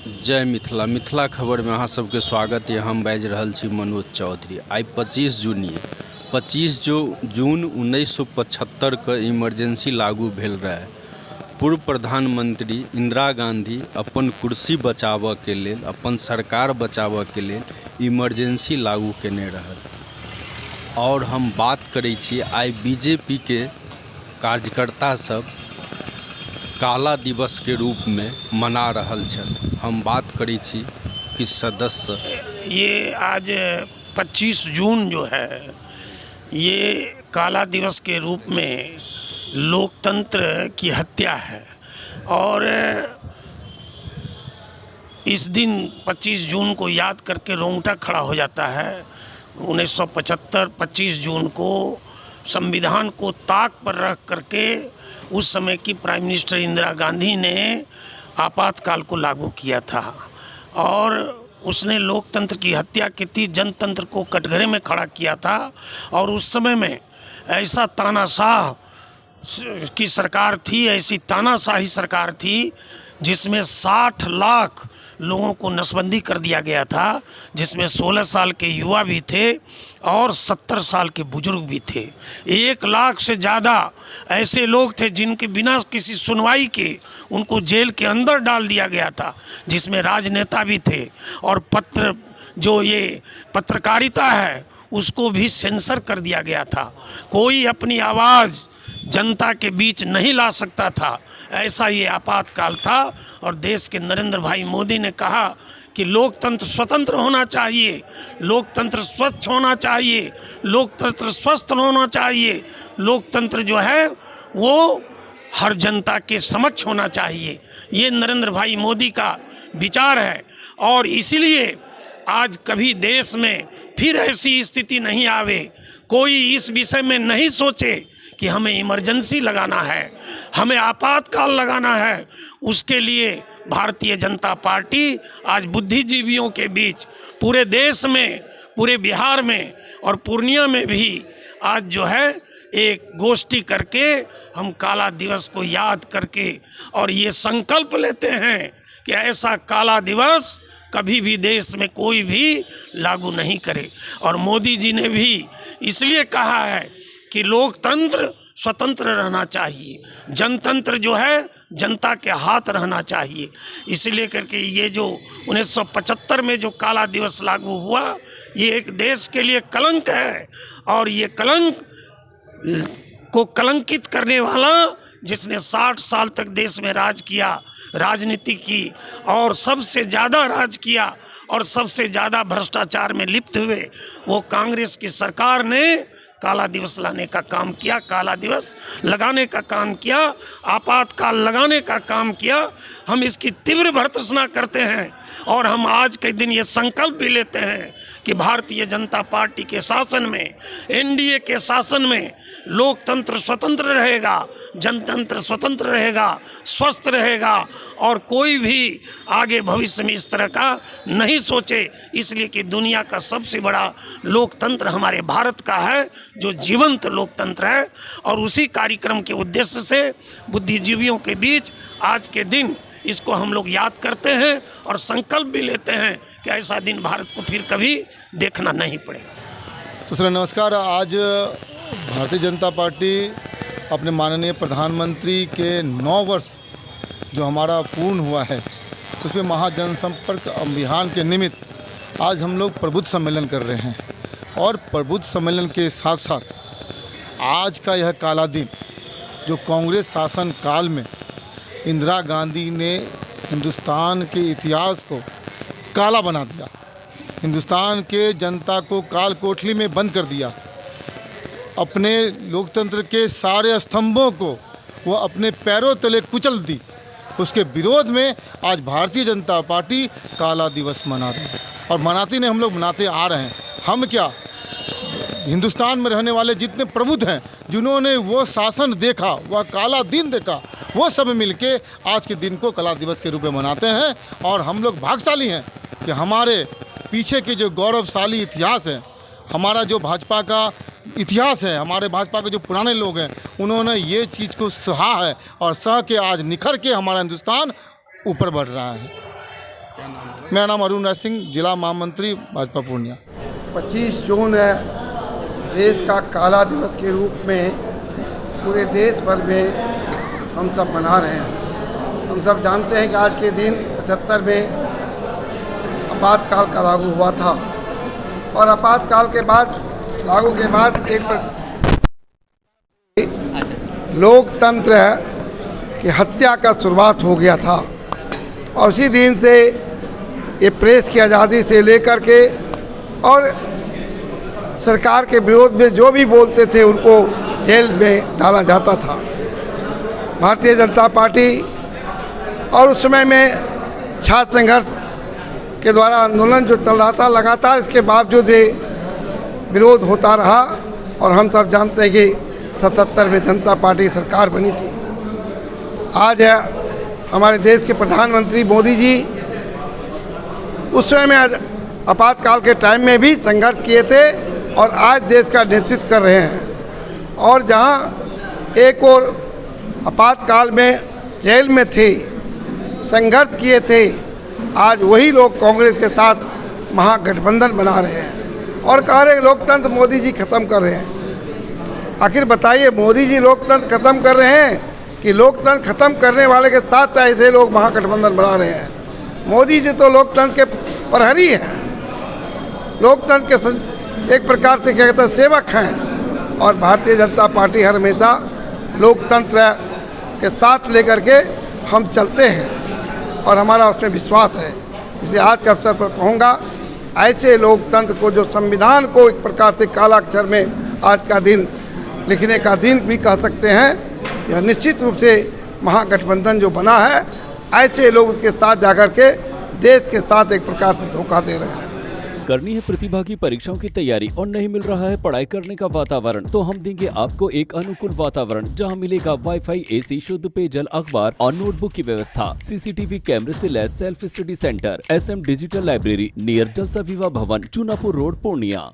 जय मिथिला मिथिला खबर में अहाँ सबके स्वागत है। हम बाजि रहल छी मनोज चौधरी। आई 25 जून 1975 के इमरजेंसी लागू भेल रहे। पूर्व प्रधानमंत्री इंदिरा गांधी अपन कुर्सी बचाबऽ के लेल, अपन सरकार बचाबऽ के लेल इमरजेंसी लागू केने रहल। और हम बात करै छी आई बीजेपी के कार्यकर्ता सब काला दिवस के रूप में मना रहल छल। हम बात करै छी कि सदस्य ये आज 25 जून जो है ये काला दिवस के रूप में लोकतंत्र की हत्या है। और इस दिन 25 जून को याद करके रोंगटा खड़ा हो जाता है। 1975 25 जून को संविधान को ताक पर रख करके उस समय की प्राइम मिनिस्टर इंदिरा गांधी ने आपातकाल को लागू किया था और उसने लोकतंत्र की हत्या की थी, जनतंत्र को कटघरे में खड़ा किया था। और उस समय में ऐसा तानाशाह की सरकार थी, ऐसी तानाशाही सरकार थी जिसमें 60 लाख लोगों को नसबंदी कर दिया गया था, जिसमें 16 साल के युवा भी थे और 70 साल के बुजुर्ग भी थे। 1 लाख से ज़्यादा ऐसे लोग थे जिनके बिना किसी सुनवाई के उनको जेल के अंदर डाल दिया गया था, जिसमें राजनेता भी थे। और पत्रकारिता है उसको भी सेंसर कर दिया गया था। कोई अपनी आवाज़ जनता के बीच नहीं ला सकता था। ऐसा ये आपातकाल था। और देश के नरेंद्र भाई मोदी ने कहा कि लोकतंत्र स्वतंत्र होना चाहिए, लोकतंत्र स्वच्छ होना चाहिए, लोकतंत्र स्वस्थ होना चाहिए, लोकतंत्र जो है वो हर जनता के समक्ष होना चाहिए। ये नरेंद्र भाई मोदी का विचार है। और इसीलिए आज कभी देश में फिर ऐसी स्थिति नहीं आवे, कोई इस विषय में नहीं सोचे कि हमें इमरजेंसी लगाना है, हमें आपातकाल लगाना है। उसके लिए भारतीय जनता पार्टी आज बुद्धिजीवियों के बीच पूरे देश में, पूरे बिहार में और पूर्णिया में भी आज जो है एक गोष्ठी करके हम काला दिवस को याद करके और ये संकल्प लेते हैं कि ऐसा काला दिवस कभी भी देश में कोई भी लागू नहीं करे। और मोदी जी ने भी इसलिए कहा है कि लोकतंत्र स्वतंत्र रहना चाहिए, जनतंत्र जो है जनता के हाथ रहना चाहिए। इसलिए करके ये जो 1975 में जो काला दिवस लागू हुआ ये एक देश के लिए कलंक है। और ये कलंक को कलंकित करने वाला जिसने 60 साल तक देश में राज किया, राजनीति की और सबसे ज़्यादा राज किया और सबसे ज़्यादा भ्रष्टाचार में लिप्त हुए, वो कांग्रेस की सरकार ने काला दिवस लाने का काम किया, काला दिवस लगाने का काम किया, आपातकाल लगाने का काम किया। हम इसकी तीव्र भर्त्सना करते हैं और हम आज के दिन ये संकल्प भी लेते हैं कि भारतीय जनता पार्टी के शासन में, एनडीए के शासन में लोकतंत्र स्वतंत्र रहेगा, जनतंत्र स्वतंत्र रहेगा, स्वस्थ रहेगा और कोई भी आगे भविष्य में इस तरह का नहीं सोचे। इसलिए कि दुनिया का सबसे बड़ा लोकतंत्र हमारे भारत का है जो जीवंत लोकतंत्र है। और उसी कार्यक्रम के उद्देश्य से बुद्धिजीवियों के बीच आज के दिन इसको हम लोग याद करते हैं और संकल्प भी लेते हैं कि ऐसा दिन भारत को फिर कभी देखना नहीं पड़ेगा। सर नमस्कार। आज भारतीय जनता पार्टी अपने माननीय प्रधानमंत्री के 9 वर्ष जो हमारा पूर्ण हुआ है उसमें महाजनसंपर्क अभियान के निमित्त आज हम लोग प्रबुद्ध सम्मेलन कर रहे हैं। और प्रबुद्ध सम्मेलन के साथ साथ आज का यह काला दिन जो कांग्रेस शासन काल में इंदिरा गांधी ने हिंदुस्तान के इतिहास को काला बना दिया, हिंदुस्तान के जनता को काल कोठरी में बंद कर दिया, अपने लोकतंत्र के सारे स्तंभों को वो अपने पैरों तले कुचल दी, उसके विरोध में आज भारतीय जनता पार्टी काला दिवस मना रही है। और मनाते नहीं, हम लोग मनाते आ रहे हैं। हम क्या, हिंदुस्तान में रहने वाले जितने प्रबुद्ध हैं जिन्होंने वो शासन देखा, वह काला दिन देखा, वो सब मिलके आज के दिन को कला दिवस के रूप में मनाते हैं। और हम लोग भाग्यशाली हैं कि हमारे पीछे के जो गौरवशाली इतिहास है, हमारा जो भाजपा का इतिहास है, हमारे भाजपा के जो पुराने लोग हैं उन्होंने ये चीज़ को सहा है और सह के आज निखर के हमारा हिंदुस्तान ऊपर बढ़ रहा है। क्या नाम होगा? मेरा नाम अरुण राज सिंह, जिला महामंत्री भाजपा पूर्णिया। 25 जून है देश का काला दिवस के रूप में पूरे देश भर में हम सब मना रहे हैं। हम सब जानते हैं कि आज के दिन 75 में आपातकाल का लागू हुआ था और आपातकाल के बाद लागू के बाद एक लोकतंत्र की हत्या का शुरुआत हो गया था और उसी दिन से ये प्रेस की आज़ादी से लेकर के और सरकार के विरोध में जो भी बोलते थे उनको जेल में डाला जाता था। भारतीय जनता पार्टी और उस समय में छात्र संघर्ष के द्वारा आंदोलन जो चल रहा था लगातार, इसके बावजूद भी विरोध होता रहा और हम सब जानते हैं कि 77 में जनता पार्टी सरकार बनी थी। आज हमारे देश के प्रधानमंत्री मोदी जी उस समय में आपातकाल के टाइम में भी संघर्ष किए थे और आज देश का नेतृत्व कर रहे हैं। और जहां एक और आपातकाल में जेल में थे, संघर्ष किए थे, आज वही लोग कांग्रेस के साथ महागठबंधन बना रहे हैं और कह रहे लोकतंत्र मोदी जी खत्म कर रहे हैं। आखिर बताइए, मोदी जी लोकतंत्र खत्म कर रहे हैं कि लोकतंत्र खत्म करने वाले के साथ ऐसे लोग महागठबंधन बना रहे हैं? मोदी जी तो लोकतंत्र के प्रहरी हैं, लोकतंत्र के एक प्रकार से क्या कहते हैं सेवक हैं और भारतीय जनता पार्टी हर हमेशा लोकतंत्र के साथ लेकर के हम चलते हैं और हमारा उसमें विश्वास है। इसलिए आज के अवसर पर कहूँगा, ऐसे लोकतंत्र को जो संविधान को एक प्रकार से काला अक्षर में आज का दिन लिखने का दिन भी कह सकते हैं, यह निश्चित रूप से महागठबंधन जो बना है, ऐसे लोग उसके साथ जाकर के देश के साथ एक प्रकार से धोखा दे रहे हैं। करनी है प्रतिभा की परीक्षाओं की तैयारी और नहीं मिल रहा है पढ़ाई करने का वातावरण, तो हम देंगे आपको एक अनुकूल वातावरण जहां मिलेगा वाईफाई, एसी, शुद्ध पेयजल, अखबार और नोटबुक की व्यवस्था, सीसीटीवी कैमरे से लैस self study centre, SM digital library near जलसा विवाह भवन, चूनापुर रोड, पूर्णिया।